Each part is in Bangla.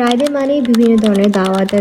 ফ্রাইডে মানেই বিভিন্ন ধরনের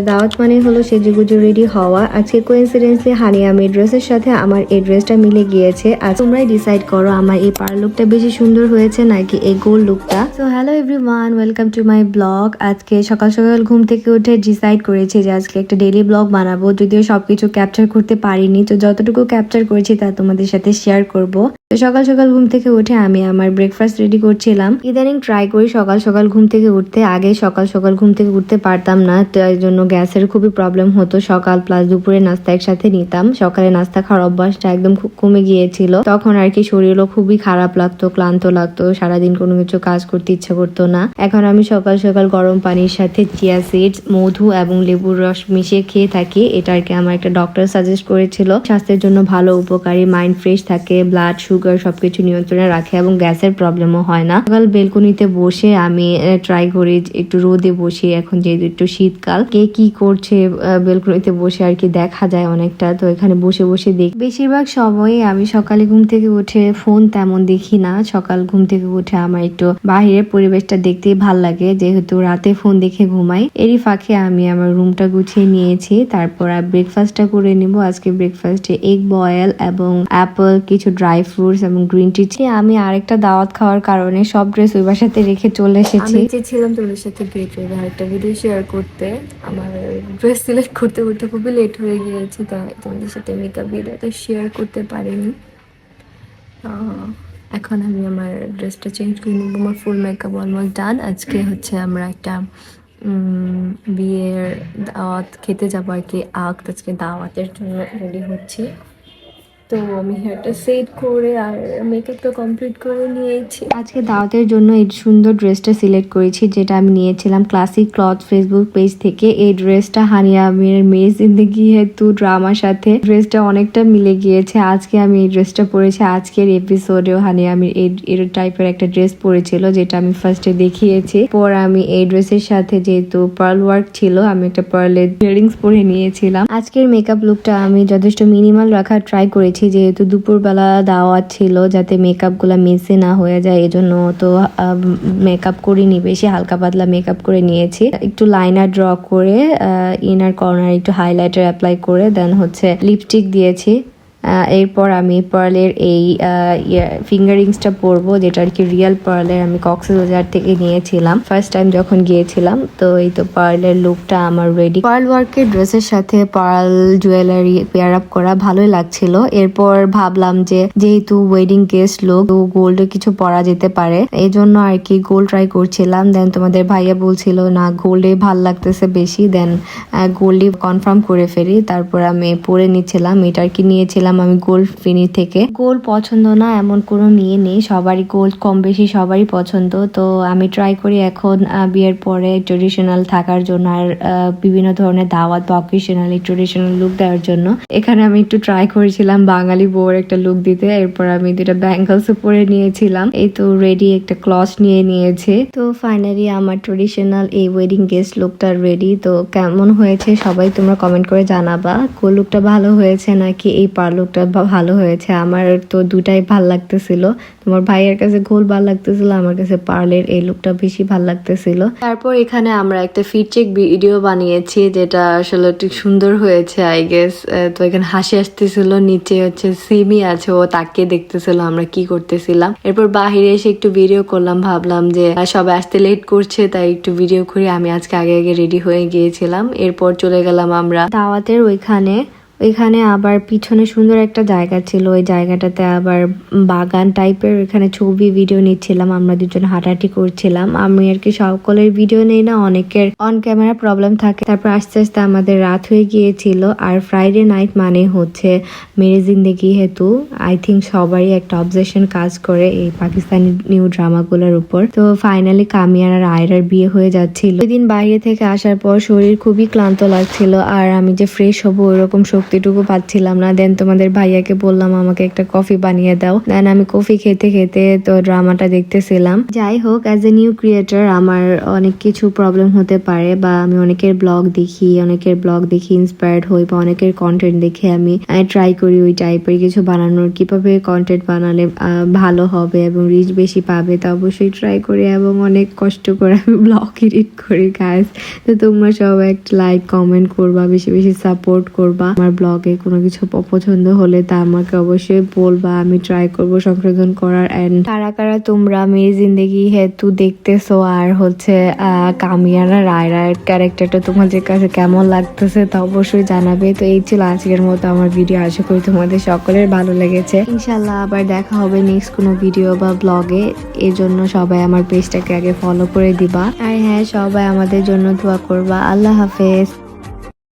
দাওয়াত মানে হলো সেজেগুজে রেডি হওয়া। আজকে কোইন্সিডেন্টলি হানিয়ামি ড্রেসের সাথে আমার এই ড্রেসটা মিলে গিয়েছে। আর তোমরাই ডিসাইড করো আমার এই পার লুকটা বেশি সুন্দর হয়েছে নাকি এই গোল লুকটা। So hello everyone, welcome to my blog. আজকে সকাল সকাল ঘুম থেকে উঠে ডিসাইড করেছি যে আজকে একটা ডেইলি ব্লগ বানাবো, যদিও সবকিছু ক্যাপচার করতে পারিনি, তো যতটুকু ক্যাপচার করেছি তা তোমাদের সাথে শেয়ার করব। তো সকাল সকাল ঘুম থেকে উঠে আমি আমার ব্রেকফাস্ট রেডি করছিলাম। ইদানিং ট্রাই করি সকাল সকাল ঘুম থেকে উঠতে। আগে সকাল সকাল ঘুম থেকে উঠতে পারতাম না, তাই জন্য গ্যাসের খুবই প্রবলেম হতো। সকাল প্লাস দুপুরে নাস্তা একসাথে নিতাম। সকালে নাস্তা খাওয়ার অভ্যাসটা একদম খুব কমে গিয়েছিল। তখন আর কি শরীরও খুবই খারাপ লাগতো, ক্লান্ত লাগতো, সারাদিন কোনো কিছু কাজ করতে ইচ্ছা করতো না। এখন আমি সকাল সকাল গরম পানির সাথে চিয়া সিডস, মধু এবং লেবুর রস মিশিয়ে খেয়ে থাকি। এটা আর কি আমার একটা ডক্টর সাজেস্ট করেছিল। স্বাস্থ্যের জন্য ভালো, উপকারী, মাইন্ড ফ্রেশ থাকে, ব্লাড সুগার সবকিছু নিয়ন্ত্রণে রাখে এবং গ্যাসের প্রবলেমও হয় না। সকাল বেলকনিতে বসে আমি ট্রাই করি একটু রোদে বসে, এখন যেহেতু একটু শীতকাল, কে কি করছে বেলকনিতে বসে আর কি দেখা যায় অনেকটা। তো এখানে বসে বসে দেখি। বেশিরভাগ সময় আমি সকালে ঘুম থেকে উঠে ফোন তেমন দেখি না। সকাল ঘুম থেকে উঠে আমার একটু বাহিরের পরিবেশটা দেখতেই ভাল লাগে, যেহেতু রাতে ফোন দেখে ঘুমাই। এরই ফাঁকে আমি আমার রুমটা গুছিয়ে নিয়েছি। তারপর ব্রেকফাস্টটা করে নিব। আজকে ব্রেকফাস্টে এগ বয়েল এবং অ্যাপল, কিছু ড্রাই ফ্রুটস এবং গ্রিন টি। আমি আরেকটা দাওয়াত খাওয়ার কারণে সব ড্রেস ওই বাসাতে রেখে চলে এসেছি। আমি চেয়েছিলাম তোমাদের সাথে গেট ওয়েতে আরেকটা ভিডিও শেয়ার করতে। আমার ড্রেস সিলেক্ট করতে করতে খুবই লেট হয়ে গিয়েছে, তাই তোমাদের সাথে মেকআপ ভিডিওটা শেয়ার করতে পারিনি। এখন আমি আমার ড্রেসটা চেঞ্জ করে নেবো। আমার ফুল মেকআপ অলমোস্ট ডান। আজকে হচ্ছে আমরা একটা বিয়ের দাওয়াত খেতে যাবো আর কি। আজকে দাওয়াতের জন্য রেডি হচ্ছি। তো আমি হেয়ারটা সেট করে আর মেকআপটা কমপ্লিট করে নিয়েছি। আজকে দাওয়াতের জন্য এই সুন্দর ড্রেসটা সিলেক্ট করেছি, যেটা আমি নিয়েছিলাম ক্লাসিক ক্লথ ফেসবুক পেজ থেকে। এই ড্রেসটা হানিয়া আমিরের মেয়ে জিন্দেগি হেতু ড্রামার সাথে ড্রেসটা অনেকটা মিলে গিয়েছে। আজকে আমি এই ড্রেসটা পরেছি। আজকের এপিসোডেও হানিয়া আমির এই টাইপের একটা ড্রেস পরেছিল, যেটা আমি ফার্স্টে দেখিয়েছি। পর আমি এই ড্রেসের সাথে যেহেতু পার্ল ওয়ার্ক ছিল, আমি একটা পার্লের ইয়ারিংস পরে নিয়েছিলাম। আজকের মেকআপ লুকটা আমি যথেষ্ট মিনিমাল রাখার ট্রাই করেছি, যেহেতু দুপুরবেলা দাওয়াত ছিল, যাতে মেকআপ গুলা মিসে না হয়ে যায়, এজন্য তো মেকআপ করিনি, বেশি হালকা পাতলা মেকআপ করে নিয়েছি। একটু লাইনার ড্র করে ইনার কর্নার একটু হাইলাইটার অ্যাপ্লাই করে দেন হচ্ছে লিপস্টিক দিয়েছি। এরপর আমি পার্লের এই ফিঙ্গারিংসটা পরবো, যেটা আর কি রিয়েল পার্লের, আমি কক্সবাজার থেকে নিয়েছিলাম ফার্স্ট টাইম যখন গিয়েছিলাম। তো এই তো পার্লের লুকটা আমার রেডি। পার্ল ওয়ার্কের ড্রেসের সাথে পার্ল জুয়েলারি পেয়ার আপ করা ভালোই লাগছিল। এরপর ভাবলাম যে যেহেতু ওয়েডিং গেস্ট লুক, তো গোল্ডে কিছু পরা যেতে পারে, এই জন্য আর কি গোল্ড ট্রাই করছিলাম। দেন তোমাদের ভাইয়া বলছিল না গোল্ডে ভাল লাগতেছে বেশি, দেন গোল্ডই কনফার্ম করে ফেলি। তারপর আমি পরে নিচ্ছিলাম। এটা আর কি নিয়েছিলাম আমি গোল্ড ফিনি থেকে। গোল্ড পছন্দ না এমন কোনো মেয়ে নেই, সবারই গোল্ড কম বেশি সবারই পছন্দ। তো আমি ট্রাই করি এখন বিয়ের পরে ট্রেডিশনাল থাকার জন্য, আর বিভিন্ন ধরনের দাওয়াত বা অকেশনালি ট্রেডিশনাল লুক দেওয়ার জন্য। এখানে আমি একটু ট্রাই করেছিলাম বাঙালি বউয়ের একটা লুক দিতে। এরপর আমি দুটা ব্যাঙ্গলস পরে নিয়েছিলাম। এই তো রেডি, একটা ক্লস নিয়ে নিয়েছে। তো ফাইনালি আমার ট্রেডিশনাল এই ওয়েডিং গেস্ট লুকটা রেডি। তো কেমন হয়েছে সবাই তোমরা কমেন্ট করে জানাবা। কোন লুকটা ভালো হয়েছে নাকি এই পার লুকটা ভালো হয়েছে। আমার তো দুটাই ভাল লাগতেছিল। তোমার ভাইয়ের কাছে গোল ভাল লাগতেছিল, আমার কাছে পার্লের এই লুকটা বেশি ভাল লাগতেছিল। তারপর এখানে আমরা একটা ফিট চেক ভিডিও বানিয়েছি, যেটা আসলে একটু সুন্দর হয়েছে আই গেস। তো এখানে হাসি আসতেছিল, নিচে হচ্ছে সিমি আছে, ও তাকিয়ে দেখতেছিল আমরা কি করতেছিলাম। এরপর বাহিরে এসে একটু ভিডিও করলাম, ভাবলাম যে সবাই আসতে লেট করছে তাই একটু ভিডিও করি। আমি আজকে আগে আগে রেডি হয়ে গিয়েছিলাম। এরপর চলে গেলাম আমরা দাওয়াতের ওইখানে আবার পিছনে সুন্দর একটা জায়গা ছিল, ওই জায়গাটাতে আবার বাগান টাইপের, এখানে ছবি ভিডিও নিচ্ছিলাম। আমরা দুজন হাঁটাহাঁটি করছিলাম। আমি আর কি সকলের ভিডিও নেই না, অনেকের অন ক্যামেরা প্রবলেম থাকে। তারপর আস্তে আস্তে আমাদের রাত হয়ে গিয়েছিল। আর ফ্রাইডে নাইট মানে হচ্ছে মেরে জিন্দেগি হেতু আই থিঙ্ক সবারই একটা অবজেশন কাজ করে এই পাকিস্তানি নিউ ড্রামাগুলোর উপর। তো ফাইনালি কামিয়ার আর আয়রার বিয়ে হয়ে যাচ্ছিল। ওই দিন বাইরে থেকে আসার পর শরীর খুবই ক্লান্ত লাগছিল, আর আমি যে ফ্রেশ হবো ওইরকম শক্তি শক্তিটুকু পাচ্ছিলাম না। দেন তোমাদের ভাইয়াকে বললাম আমাকে একটা কফি বানিয়ে দাও। দেন আমি কফি খেতে খেতে তো ড্রামাটা দেখতেছিলাম। যাই হোক, অ্যাজ এ নিউ ক্রিয়েটর আমার অনেক কিছু প্রবলেম হতে পারে, বা আমি অনেকের ব্লগ দেখি ইন্সপায়ার্ড হই, বা অনেকের কন্টেন্ট দেখে আমি ট্রাই করি ওই টাইপের কিছু বানানোর, কিভাবে কন্টেন্ট বানালে ভালো হবে এবং রিচ বেশি পাবে, তা অবশ্যই ট্রাই করি এবং অনেক কষ্ট করে আমি ব্লগ এডিট করি গাইস। তো তোমরা সবাই একটা লাইক কমেন্ট করবা, বেশি বেশি সাপোর্ট করবা। আমার ব্লগে কোনো কিছু অপছন্দ হলে তা আমাকে অবশ্যই বলবা, আমি ট্রাই করব সংশোধন করার। এন্ড কারা কারা তোমরা মেয়ে জিন্দেগি হেতু দেখতেছো আর হচ্ছে কামিয়ানা রায়রার ক্যারেক্টারটা তোমাদের কাছে কেমন লাগতেছে তা অবশ্যই জানাবে। তো এই ছিল আজকের মতো আমার ভিডিও, আশা করি তোমাদের সকলের ভালো লেগেছে। ইনশাল্লাহ আবার দেখা হবে নেক্সট কোনো ভিডিও বা ব্লগে। এর জন্য সবাই আমার পেজটাকে আগে ফলো করে দিবা, আর হ্যাঁ, সবাই আমাদের জন্য দোয়া করবা। আল্লাহ হাফেজ।